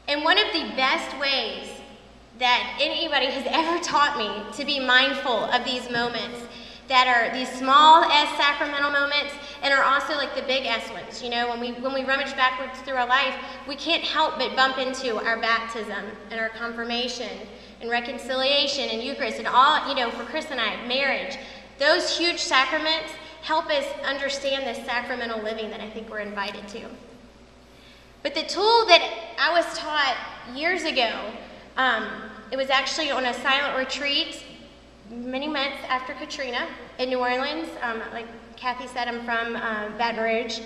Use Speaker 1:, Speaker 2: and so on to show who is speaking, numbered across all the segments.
Speaker 1: And one of the best ways that anybody has ever taught me to be mindful of these moments that are these small S sacramental moments and are also like the big S ones. You know, when we rummage backwards through our life, we can't help but bump into our baptism and our confirmation and reconciliation and Eucharist and all, you know, for Chris and I, marriage. Those huge sacraments help us understand this sacramental living that I think we're invited to. But the tool that I was taught years ago, it was actually on a silent retreat many months after Katrina in New Orleans. Like Kathy said, I'm from Baton Rouge.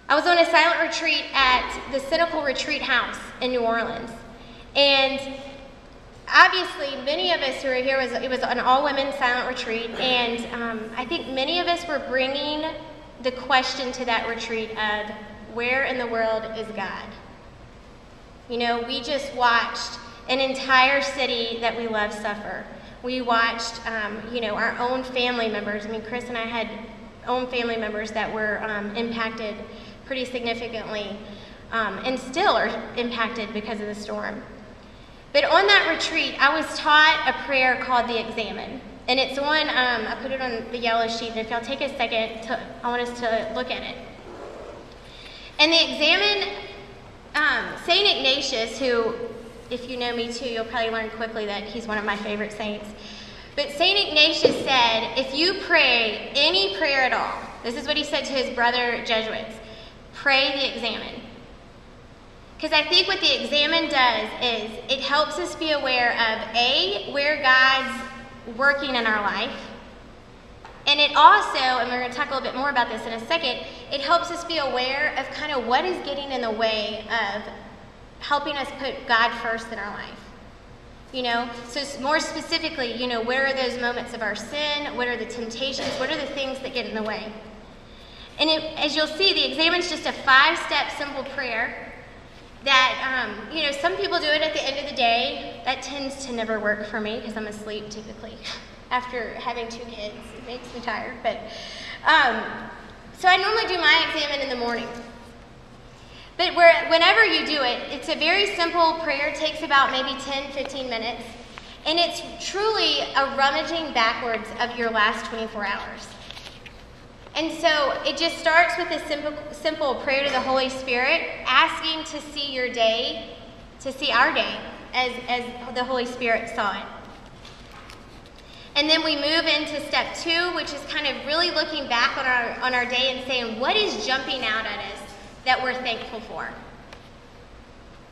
Speaker 1: I was on a silent retreat at the Cynical Retreat House in New Orleans. And obviously, many of us who were here, it was an all-women silent retreat, and I think many of us were bringing the question to that retreat of, where in the world is God? You know, we just watched an entire city that we love suffer. We watched, you know, our own family members. I mean, Chris and I had own family members that were impacted pretty significantly and still are impacted because of the storm. But on that retreat, I was taught a prayer called the Examen. And it's on, I put it on the yellow sheet, and if y'all take a second, I want us to look at it. And the Examen, St. Ignatius, who, if you know me too, you'll probably learn quickly that he's one of my favorite saints. But St. Ignatius said, if you pray any prayer at all, this is what he said to his brother Jesuits, pray the Examen. Because I think what the Examen does is it helps us be aware of, A, where God's working in our life. And it also, and we're going to talk a little bit more about this in a second, it helps us be aware of kind of what is getting in the way of helping us put God first in our life. You know, so more specifically, you know, where are those moments of our sin? What are the temptations? What are the things that get in the way? And as you'll see, the Examen's just a 5-step simple prayer that, you know, some people do it at the end of the day. That tends to never work for me because I'm asleep typically after having 2 kids. It makes me tired. But so I normally do my Examen in the morning. But whenever you do it, it's a very simple prayer. It takes about maybe 10, 15 minutes. And it's truly a rummaging backwards of your last 24 hours. And so it just starts with a simple prayer to the Holy Spirit, asking to see your day, to see our day as the Holy Spirit saw it. And then we move into step 2, which is kind of really looking back on our day and saying, what is jumping out at us that we're thankful for?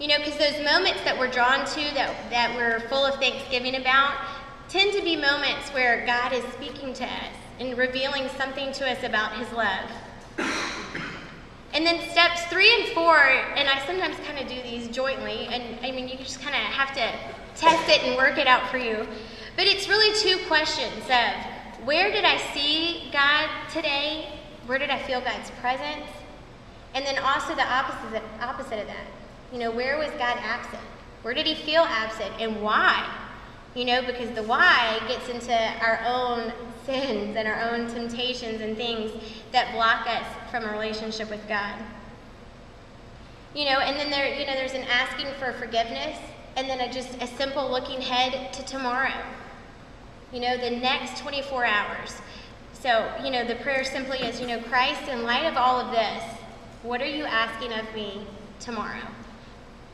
Speaker 1: You know, because those moments that we're drawn to, that we're full of thanksgiving about, tend to be moments where God is speaking to us and revealing something to us about his love. And then steps 3 and 4, and I sometimes kind of do these jointly, and I mean, you just kind of have to test it and work it out for you. But it's really 2 questions of, where did I see God today? Where did I feel God's presence? And then also the opposite of that. You know, where was God absent? Where did he feel absent, and why? You know, because the why gets into our own sins and our own temptations and things that block us from a relationship with God. You know, and then there's an asking for forgiveness, and then just a simple looking ahead to tomorrow. You know, the next 24 hours. So, you know, the prayer simply is, you know, Christ, in light of all of this, what are you asking of me tomorrow?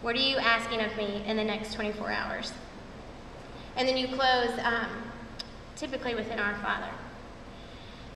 Speaker 1: What are you asking of me in the next 24 hours? And then you close typically with an Our Father.